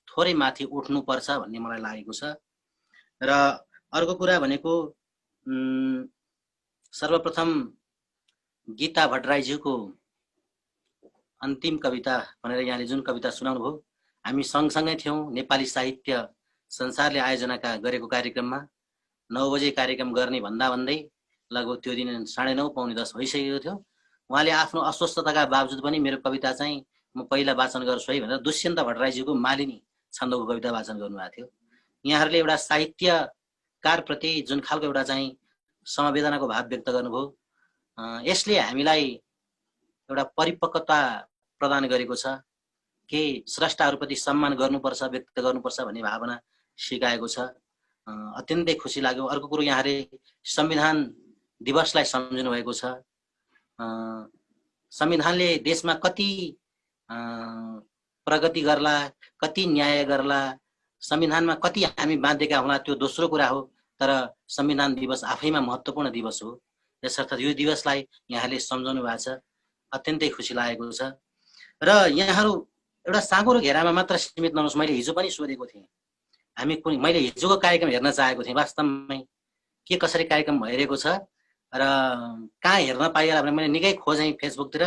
थोरै माथि उठ्नुपर्छ भन्ने मलाई लागेको छ। र अर्को कुरा भनेको सर्वप्रथम गीता भट्टराईज्यूको अन्तिम कविता भनेर यहाँले जुन कविता सुनाउनु भयो, हामी सँगसँगै थियौँ नेपाली साहित्य संसारले आयोजना गरेको कार्यक्रममा। 9 बजे कार्यक्रम गर्ने भन्दा भन्दै लगभग त्यो दिन 9:30 पौने 10 भइसकेको थियो। उहाँले आफ्नो अस्वस्थताका बावजुद पनि मेरो कविता चाहिँ म पहिला वाचन गर्छु है भनेर दुष्यन्त भट्टराईज्यूको मालिनी छन्दको कविता वाचन गर्नुभएको थियो। यहाँहरूले एउटा साहित्यकारप्रति जुन खालको एउटा चाहिँ समवेदनाको भाव व्यक्त गर्नुभयो, यसले हामीलाई एउटा परिपक्वता प्रदान गरेको छ कि स्रष्टाहरूप्रति सम्मान गर्नुपर्छ, व्यक्त गर्नुपर्छ भन्ने भावना सिकाएको छ। अत्यन्तै खुसी लाग्यो। अर्को कुरो, यहाँले संविधान दिवसलाई सम्झिनु भएको छ। संविधानले देशमा कति प्रगति गर्ला, कति न्याय गर्ला, संविधानमा कति हामी बाँधेका होला त्यो दोस्रो कुरा हो, तर संविधान दिवस आफैमा महत्त्वपूर्ण दिवस हो। यसर्थ यो दिवसलाई यहाँले सम्झाउनु भएको छ, अत्यन्तै खुसी लागेको छ। र यहाँहरू एउटा साँगुरो घेरामा मात्र सीमित नहोस्। मैले हिजो पनि सोधेको थिएँ, मैले हिजोको कार्यक्रम हेर्न चाहेको थिएँ, वास्तवमै के कसरी कार्यक्रम भइरहेको छ र कहाँ हेर्न पाइएला भने मैले निकै खोजेँ फेसबुकतिर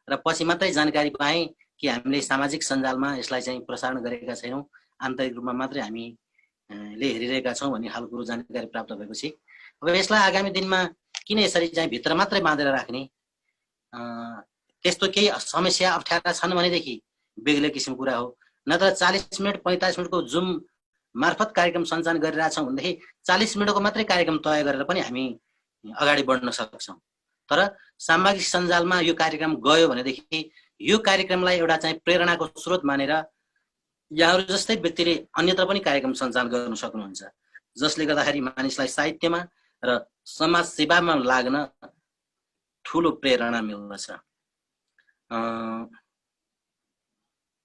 र पछि मात्रै जानकारी पाएँ कि हामीले सामाजिक सञ्जालमा यसलाई चाहिँ प्रसारण गरेका छैनौँ, आन्तरिक रूपमा मात्रै हामीले हेरिरहेका छौँ भन्ने खालको कुरो जानकारी प्राप्त भएपछि अब यसलाई आगामी दिनमा किन यसरी चाहिँ भित्र मात्रै बाँधेर राख्ने, त्यस्तो केही समस्या अप्ठ्यारा छन् भनेदेखि बेग्लै किसिमको कुरा हो। नत्र 40 मिनट 45 मिनटको जुम मार्फत कार्यक्रम सञ्चालन गरिरहेछौँ भनेदेखि 40 मिनटको मात्रै कार्यक्रम तय गरेर पनि हामी अगाडि बढ्न सक्छौँ। तर सामाजिक सञ्जालमा यो कार्यक्रम गयो भनेदेखि यो कार्यक्रमलाई एउटा चाहिँ प्रेरणाको स्रोत मानेर यहाँहरू जस्तै व्यक्तिले अन्यत्र पनि कार्यक्रम सञ्चालन गर्न सक्नुहुन्छ, जसले गर्दाखेरि मानिसलाई साहित्यमा र समाज सेवामा लाग्न ठुलो प्रेरणा मिल्दछ।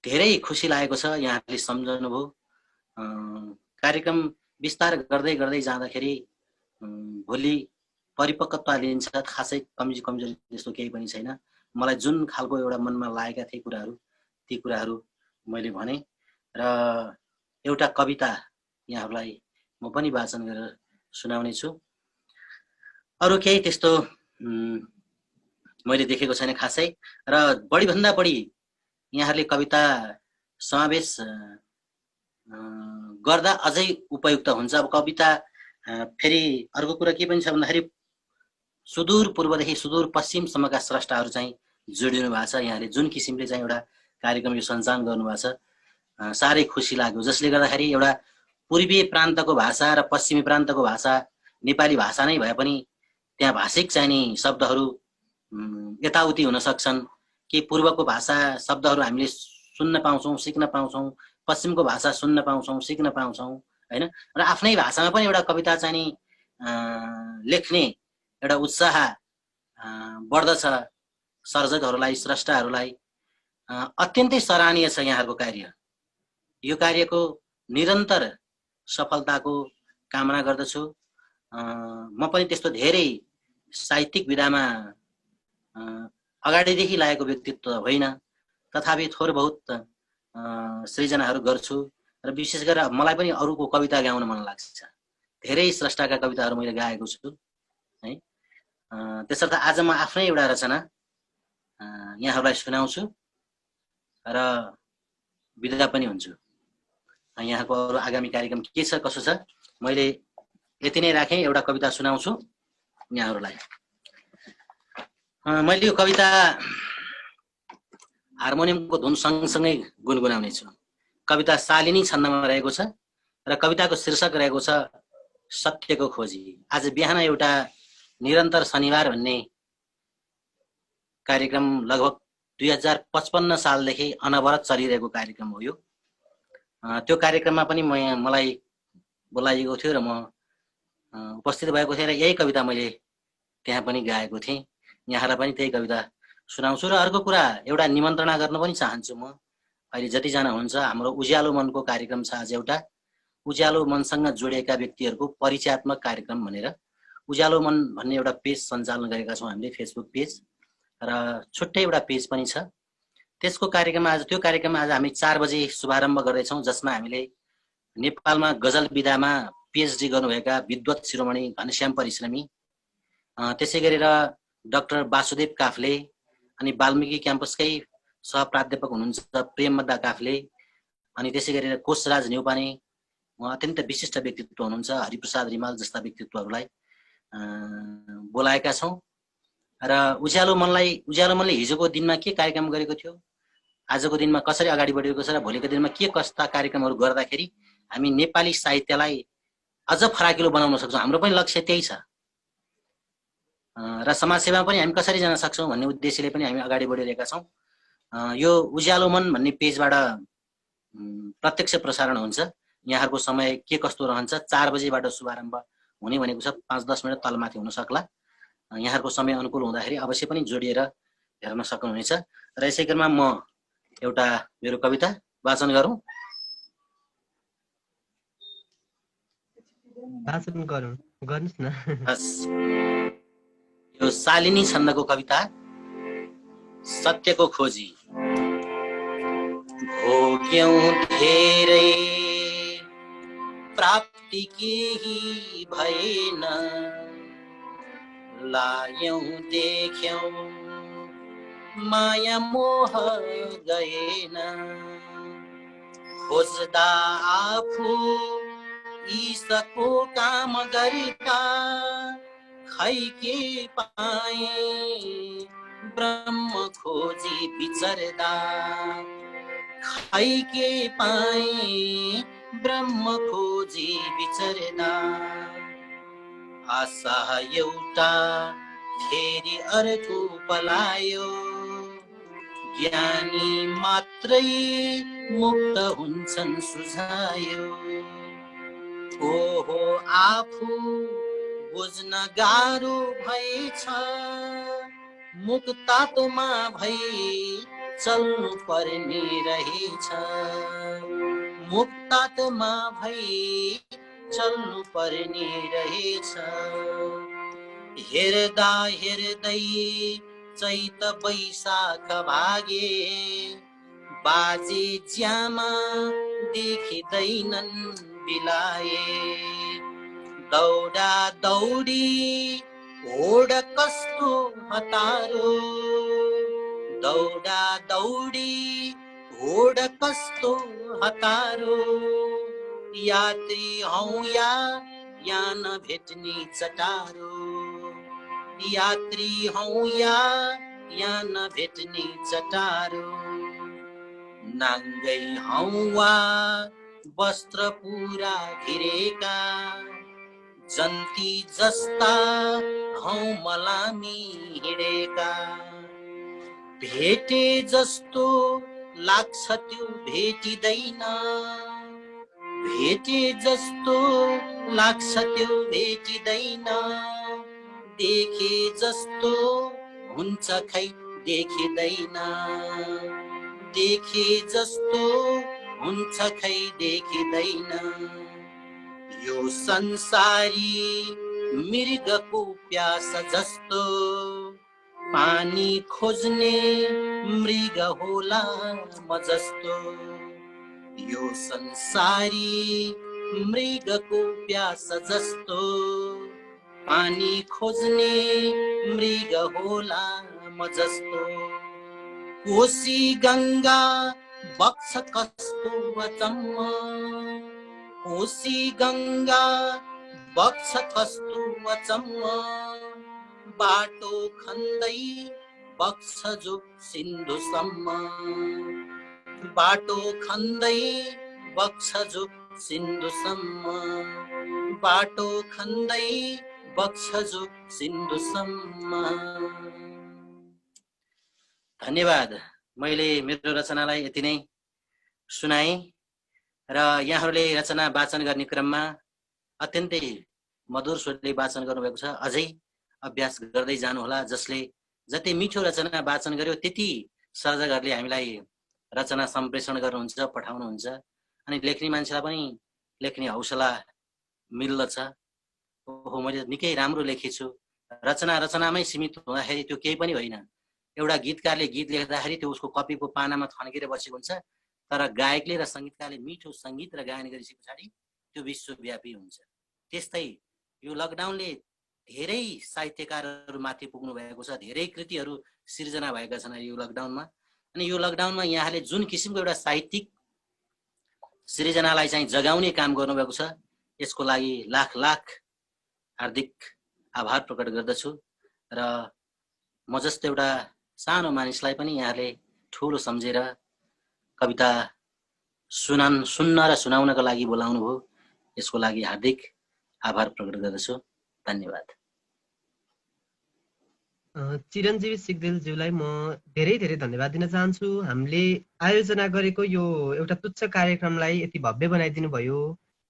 धेरै खुसी लागेको छ यहाँहरूले सम्झाउनु भयो। कार्यक्रम विस्तार गर्दै गर्दै जाँदाखेरि भोलि परिपक्वता लिन्छ, खासै कमजोरी त्यस्तो केही पनि छैन। मलाई जुन खालको एउटा मनमा लागेका थिए कुराहरू, ती कुराहरू मैले भने र एउटा कविता यहाँहरूलाई म पनि वाचन गरेर सुनाउने छु। अरू केही त्यस्तो मैले देखेको छैन खासै। र बढीभन्दा बढी यहाँहरूले कविता समावेश गर्दा अझै उपयुक्त हुन्छ। अब कविता फेरि अर्को कुरा के पनि छ भन्दाखेरि सुदूर पूर्वदेखि सुदूर पश्चिमसम्मका स्रष्टाहरू चाहिँ जोडिनु भएको छ। यहाँले जुन किसिमले चाहिँ एउटा कार्यक्रम यो सञ्चालन गर्नुभएको छ, साह्रै खुसी लाग्यो। जसले गर्दाखेरि एउटा पूर्वीय प्रान्तको भाषा र पश्चिमी प्रान्तको भाषा नेपाली भाषा नै भए पनि त्यहाँ भाषिक चाहिने शब्दहरू यताउति हुन सक्छन् कि पूर्वको भाषा शब्दहरू हामीले सुन्न पाउँछौँ, सिक्न पाउँछौँ, पश्चिमको भाषा सुन्न पाउँछौँ, सिक्न पाउँछौँ हैन। र आफ्नै भाषामा पनि एउटा कविता चाहिँ लेख्ने एउटा उत्साह बढ्दछ सर्जकहरूलाई, स्रष्टाहरूलाई। अत्यन्तै सराहनीय छ यहाँहरूको कार्य। यो कार्यको निरन्तर सफलताको कामना गर्दछु। म पनि त्यस्तो धेरै साहित्यिक विधामा अगाडिदेखि लागेको व्यक्तित्व होइन, तथापि थोर बहुत सृजनाहरू गर्छु र विशेष गरेर मलाई पनि अरूको कविता गाउन मन लाग्छ। धेरै स्रष्टाका कविताहरू मैले गाएको छु है। त्यसर्थ आज म आफ्नै एउटा रचना यहाँहरूलाई सुनाउँछु र बिदा पनि हुन्छु। यहाँको अरू आगामी कार्यक्रम के छ कसो छ मैले यति नै राखेँ। एउटा कविता सुनाउँछु यहाँहरूलाई। मैले यो कविता हार्मोनियमको धुन सँगसँगै गुनगुनाउने छु। कविता शालिनी छन्दमा रहेको छ र कविताको शीर्षक रहेको छ सत्यको खोजी। आज बिहान एउटा निरन्तर शनिबार भन्ने कार्यक्रम लगभग 2055 सालदेखि अनवरत चलिरहेको कार्यक्रम हो यो। त्यो कार्यक्रममा पनि मलाई बोलाइएको थियो र म उपस्थित भएको थिएँ र यही कविता मैले त्यहाँ पनि गाएको थिएँ। यहाँलाई पनि त्यही कविता सुनाउँछु। र अर्को कुरा एउटा निमन्त्रणा गर्न पनि चाहन्छु म। अहिले जतिजना हुनुहुन्छ हाम्रो उज्यालो मनको कार्यक्रम छ आज एउटा, उज्यालो मनसँग जोडिएका व्यक्तिहरूको परिचयात्मक कार्यक्रम भनेर उज्यालो मन भन्ने एउटा पेज सञ्चालन गरेका छौँ हामीले, फेसबुक पेज, र छुट्टै एउटा पेज पनि छ। त्यसको कार्यक्रम आज, त्यो कार्यक्रम आज हामी 4 बजे शुभारम्भ गर्दैछौँ, जसमा हामीले नेपालमा गजल विधामा पिएचडी गर्नुभएका विद्वत शिरोमणि घनश्याम परिश्रमी, त्यसै गरेर डाक्टर वासुदेव काफ्ले, अनि वाल्मिकी क्याम्पसकै सहप्राध्यापक हुनुहुन्छ प्रेममद्दा काफ्ले, अनि त्यसै गरेर कोशराज न्यौपाने, उहाँ अत्यन्त विशिष्ट व्यक्तित्व हुनुहुन्छ, हरिप्रसाद रिमाल जस्ता व्यक्तित्वहरूलाई बोलाएका छौँ। र उज्यालो मनले हिजोको दिनमा के कार्यक्रम गरेको थियो, आजको दिनमा कसरी अगाडि बढेको छ, र भोलिको दिनमा के कस्ता कार्यक्रमहरू गर्दाखेरि हामी नेपाली साहित्यलाई अझ फराकिलो बनाउन सक्छौँ, हाम्रो पनि लक्ष्य त्यही छ। र समाजसेवा पनि हामी कसरी जान सक्छौँ भन्ने उद्देश्यले पनि हामी अगाडि बढिरहेका छौँ। यो उज्यालो मन भन्ने पेजबाट प्रत्यक्ष प्रसारण हुन्छ। यहाँहरूको समय के कस्तो रहन्छ, 4 बजेबाट शुभारम्भ हुने भनेको छ, 5-10 मिनट तलमाथि हुन सक्ला। यहाँहरूको समय अनुकूल हुँदाखेरि अवश्य पनि जोडिएर हेर्न सक्नुहुनेछ। र यसै क्रममा म एउटा मेरो कविता वाचन गरौँ।
वाचन गर्नुस् न।
यो शालिनी छन्दको कविता, सत्यको खोजी। भोग्यौं धेरै प्राप्ति केही भएन, लायौं देख्यौं माया मोह गएन। खोज्दा आफू ईशको काम गर्दा खै के पाए, ब्रह्म खोजी विचर्दा खै के पाए, ब्रह्म खोजी विचर्दा। आशा एउटा फेरि अर्को पलायो, ज्ञानी मात्रै मुक्त हुन्छन् सुझायो। ओहो आफू बुझ्न गाह्रो भएछ, मुक्तात्मा भई चल्नु पर्ने रहेछ। मुक्तात्मा भई चल्नु पर्ने रहेछ। हेर्दा हेर्दै चैत वैशाख भागे, बाजे ज्यामा देखिँदैनन् बिलाए। दौडा दौडी ओड कस्तो हतारो, दौडा दौडी ओड कस्तो हतारो। यात्री हौं या नभेट्ने चटारो, यात्री हौं या नभेट्ने चटारो। नाङ्गै हौं वा वस्त्र पुरा घिरेका, जन्ती जस्ता हौं मलामी हिँडेका। भेटे जस्तो लाग्छ त्यो भेटिँदैन, भेटे जस्तो लाग्छ त्यो भेटिँदैन। देखे जस्तो हुन्छ खै देखिँदैन, देखे जस्तो हुन्छ खै देखिँदैन। यो संसारी मृगको प्यास जस्तो, पानी खोज्ने मृग होला म जस्तो। यो संसारी मृगको प्यास जस्तो, पानी खोज्ने मृग होला म जस्तो। कोशी गङ्गा बग्छ कस्तो अचम्म, कोशी गङ्गा बग्छ कस्तो अचम्म। बाटो खन्दै बग्छ जो सिन्धुसम्म, बाटो खन्दै बग्छ जो सिन्धुसम्म। बाटो खन्दै बग्छ जो सिन्धुसम्म। धन्यवाद। मैले मेरो रचनालाई यति नै सुनाएँ र यहाँहरूले रचना वाचन गर्ने क्रममा अत्यन्तै मधुर स्वरले वाचन गर्नुभएको छ। अझै अभ्यास गर्दै जानुहोला, जसले जति मिठो रचना वाचन गर्यो त्यति सर्जकहरूले हामीलाई रचना सम्प्रेषण गर्नुहुन्छ, पठाउनुहुन्छ। अनि लेख्ने मान्छेलाई पनि लेख्ने हौसला मिल्दछ। ओहो मैले निकै राम्रो लेखेछु। रचनामै सीमित हुँदाखेरि त्यो केही पनि होइन। एउटा गीतकारले गीत लेख्दाखेरि त्यो उसको कपीको पानामा थन्किएर बसेको हुन्छ, तर गायकले र सङ्गीतकारले मिठो सङ्गीत र गायन गरिसके पछाडि त्यो विश्वव्यापी हुन्छ। त्यस्तै यो लकडाउनले धेरै साहित्यकारहरूमाथि पुग्नु भएको छ, धेरै कृतिहरू सिर्जना भएका छन् यो लकडाउनमा। अनि यो लकडाउनमा यहाँले जुन किसिमको एउटा साहित्यिक सृजनालाई चाहिँ जगाउने काम गर्नुभएको छ, यसको लागि लाख लाख हार्दिक आभार प्रकट गर्दछु। र म जस्तो एउटा सानो मानिसलाई पनि यहाँले ठुलो सम्झेर कविता सुन्न र सुनाउनका लागि बोलाउनु भयो, यसको लागि हार्दिक आभार प्रकट गर्दछु। धन्यवाद।
चिरञ्जीवी सिग्देलज्यूलाई म धेरै धेरै धन्यवाद दिन चाहन्छु। हामीले आयोजना गरेको यो एउटा तुच्छ कार्यक्रमलाई यति भव्य बनाइदिनु भयो।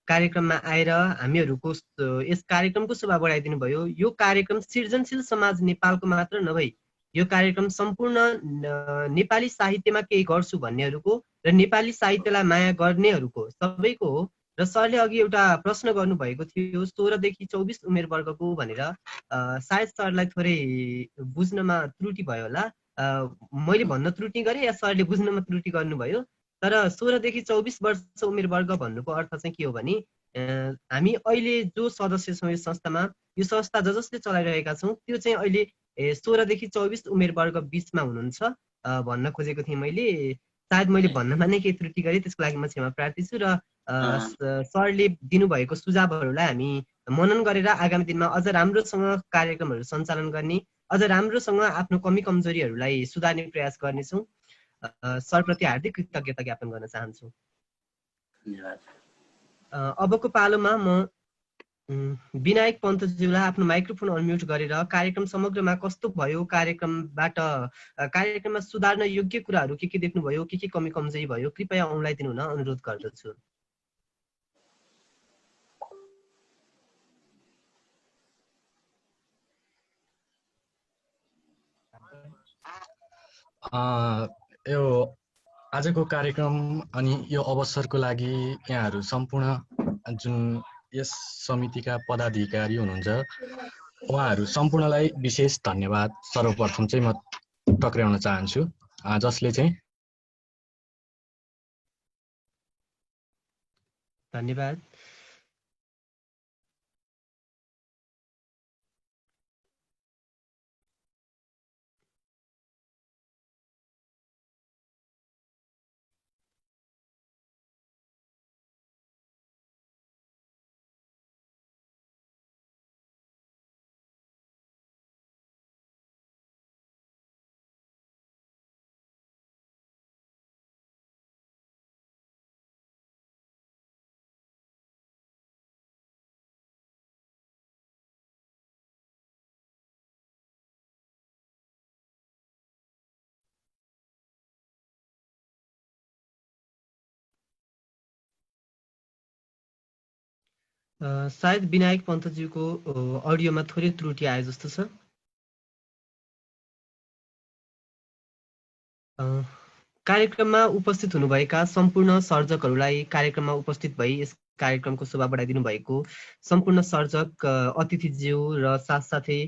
कार्यक्रममा आएर हामीहरूको यस कार्यक्रमको शोभा बढाइदिनु भयो। यो कार्यक्रम सृजनशील समाज नेपालको मात्र नभई यो कार्यक्रम सम्पूर्ण नेपाली साहित्यमा केही गर्छु भन्नेहरूको र नेपाली साहित्यलाई माया गर्नेहरूको सबैको हो। र सरले अघि एउटा प्रश्न गर्नुभएको थियो 16 देखि 24 उमेर वर्गको भनेर। सायद सरलाई थोरै बुझ्नमा त्रुटि भयो होला। मैले भन्न त्रुटि गरेँ या सरले बुझ्नमा त्रुटि गर्नुभयो। तर 16 देखि 24 वर्ष उमेर वर्ग भन्नुको अर्थ चाहिँ के हो भने हामी अहिले जो सदस्य छौँ यो संस्थामा, यो संस्था जसले चलाइरहेका छौँ त्यो चाहिँ अहिले 16 देखि 24 उमेर वर्ग बिचमा हुनुहुन्छ भन्न खोजेको थिएँ मैले। सायद मैले भन्नमा नै केही त्रुटि गरेँ, त्यसको लागि म क्षमा प्रार्थी छु। र सरले दिनुभएको सुझावहरूलाई हामी मनन गरेर आगामी दिनमा अझ राम्रोसँग कार्यक्रमहरू सञ्चालन गर्ने, अझ राम्रोसँग आफ्नो कमी कमजोरीहरूलाई सुधार्ने प्रयास गर्नेछौँ। सरप्रति हार्दिक कृतज्ञता ज्ञापन गर्न चाहन्छु। अबको पालोमा म विनायक पन्तज्यूलाई आफ्नो माइक्रोफोन अनम्युट गरेर कार्यक्रम समग्रमा कस्तो भयो, कार्यक्रममा सुधार्न योग्य कुराहरू के देख्नुभयो, के कमी कमजोरी भयो, कृपया उनलाई दिनुहुन अनुरोध गर्दछु।
यो आजको कार्यक्रम अनि यो अवसरको लागि यहाँहरू सम्पूर्ण जुन यस समितिका पदाधिकारी हुनुहुन्छ उहाँहरू सम्पूर्णलाई विशेष धन्यवाद सर्वप्रथम चाहिँ म टक्राउन चाहन्छु, जसले चाहिँ
धन्यवाद। सायद विनायक पन्तज्यूको अडियोमा थोरै त्रुटि आए जस्तो छ। कार्यक्रममा उपस्थित हुनुभएका सम्पूर्ण सर्जकहरूलाई, कार्यक्रममा उपस्थित भई यस कार्यक्रमको शोभा बढाइदिनु भएको सम्पूर्ण सर्जक अतिथिज्यू र साथसाथै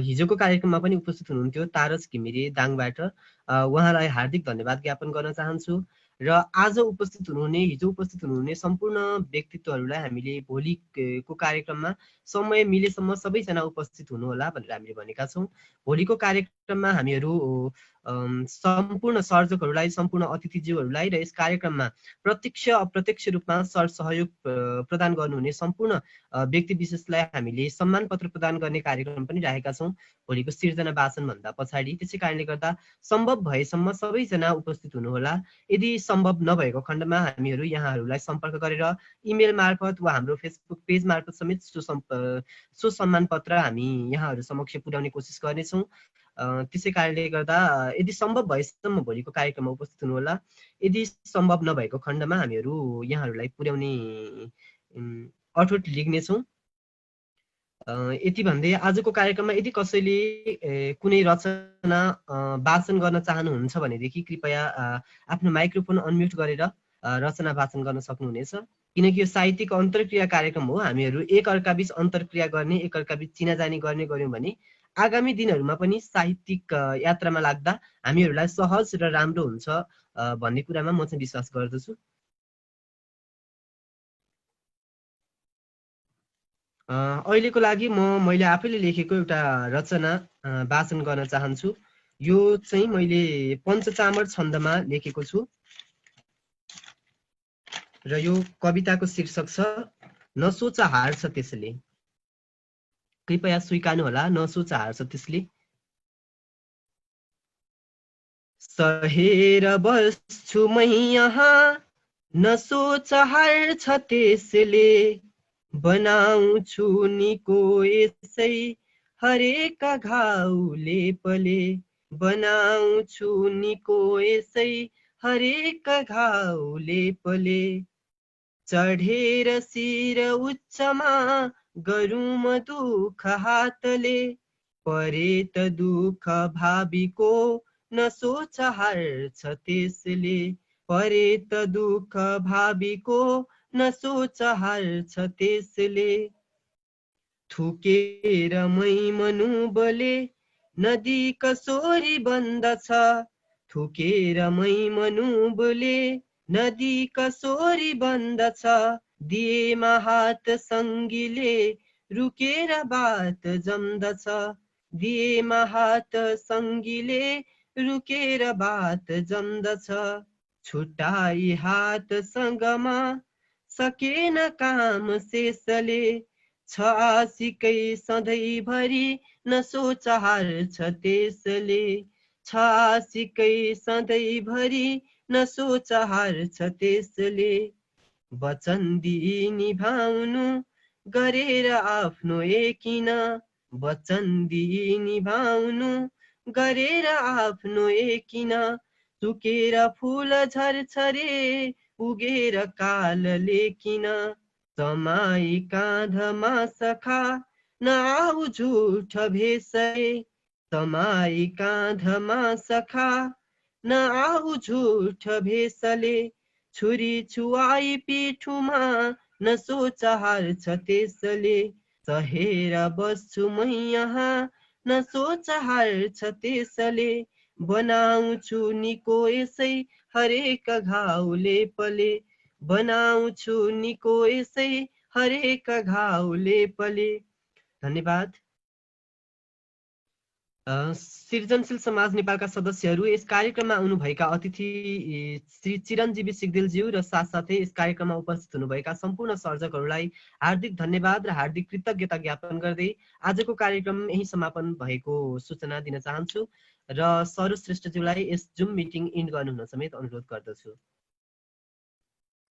हिजोको कार्यक्रममा पनि उपस्थित हुनुहुन्थ्यो तारस घिमिरे दाङबाट, उहाँलाई हार्दिक धन्यवाद ज्ञापन गर्न चाहन्छु। र आज उपस्थित हुनुहुने, हिजो उपस्थित हुनुहुने सम्पूर्ण व्यक्तित्वहरूलाई हामीले भोलिको कार्यक्रममा समय मिलेसम्म सबैजना उपस्थित हुनुहोला भनेर हामीले भनेका छौँ। भोलिको कार्यक्रममा हामीहरू सम्पूर्ण सर्जकहरूलाई, सम्पूर्ण अतिथिज्यूहरूलाई र यस कार्यक्रममा प्रत्यक्ष अप्रत्यक्ष रूपमा सहयोग प्रदान गर्नुहुने सम्पूर्ण व्यक्ति विशेषलाई हामीले सम्मान पत्र प्रदान गर्ने कार्यक्रम पनि राखेका छौँ भोलिको सिर्जना वाचन भन्दा पछाडि। त्यसै कारणले गर्दा सम्भव भएसम्म सबैजना उपस्थित हुनुहोला। यदि सम्भव नभएको खण्डमा हामीहरू यहाँहरूलाई सम्पर्क गरेर इमेल मार्फत वा हाम्रो फेसबुक पेज मार्फत समेत सो सम्मान पत्र हामी यहाँहरू समक्ष पुर्याउने कोसिस गर्नेछौँ। त्यसै कारणले गर्दा यदि सम्भव भएसम्म भोलिको कार्यक्रममा उपस्थित हुनुहोला। यदि सम्भव नभएको खण्डमा हामीहरू यहाँहरूलाई पुर्याउने अठोट लिग्नेछौँ। यति भन्दै आजको कार्यक्रममा यदि कसैले कुनै रचना वाचन गर्न चाहनुहुन्छ भनेदेखि कृपया आफ्नो माइक्रोफोन अनम्युट गरेर रचना वाचन गर्न सक्नुहुनेछ। किनकि यो साहित्यिक अन्तर्क्रिया कार्यक्रम हो, हामीहरू एकअर्काबीच अन्तर्क्रिया गर्ने, एकअर्काबीच चिनाजानी गर्ने गऱ्यौँ भने आगामी दिनहरूमा पनि साहित्यिक यात्रामा लाग्दा हामीहरूलाई सहज र राम्रो हुन्छ भन्ने कुरामा म चाहिँ विश्वास गर्दछु। अहिलेको लागि मैले आफैले लेखेको एउटा रचना वाचन गर्न चाहन्छु। यो चाहिँ मैले पञ्चचामर छन्दमा लेखेको छु र यो कविताको शीर्षक छ नसोच हार्छ त्यसले। कृपया स्वीकार्नु होला, नसोच हार्छ त्यसले। सहेर बस्छु मै यहाँ नसोच हार्छ त्यसले, बनाउँछु निको यसै हरेक घाउले पले, बनाउँछु निको यसै हरेक घाउले पले। चढेर शिर उच्चमा गरौँ म दुःख हातले, परे त दुःख भावीको नसोच हार्छ त्यसले, परे त दुःख भावीको नसोच हार्छ त्यसले। थुकेर मै मनुबले नदी कसोरी बन्दछ, थुकेर मै मनुबले नदी कसोरी बन्दछ। दिएमा हात सङ्गीले रुकेर बात जम्दछ, दिएमा हात सङ्गीले रुकेर बात जम्दछ। छुट्टाई हातसँगमा सकेन काम शेषले, छ आशिकै सधैँभरि नसोच हार्छ त्यसले, छ आशिकै सधैँभरि नसोच हार्छ त्यसले। वचन दिई निभाउनु गरेर आफ्नो एकिन, वचन दिई निभाउनु गरेर आफ्नो एकिन। सुकेर फुल झर्छ रे उगेर कालले किन, समाई काँधमा सखा नआऊ झुठ भेषले, समाई काँधमा सखा नआऊ झुठ भेषले। छुरी छुवाई पिठुमा नसोच हार्छ त्यसले, सहेर बस्छु मै यहाँ नसोच हार्छ त्यसले। बनाउँछु निको यसै हरेक घाउले पले, बनाउँछु निको यसै हरेक घाउले पले। धन्यवाद। सृजनशील समाज नेपालका सदस्यहरू, यस कार्यक्रममा आउनुभएका अतिथि श्री चिरञ्जीवी सिग्देलज्यू र साथसाथै यस कार्यक्रममा उपस्थित हुनुभएका सम्पूर्ण सर्जकहरूलाई हार्दिक धन्यवाद र हार्दिक कृतज्ञता ज्ञापन गर्दै आजको कार्यक्रम यही समापन भएको सूचना दिन चाहन्छु र सरोज श्रेष्ठज्यूलाई यस जुम मिटिङ इन्ड गर्नुहुन समेत अनुरोध गर्दछु।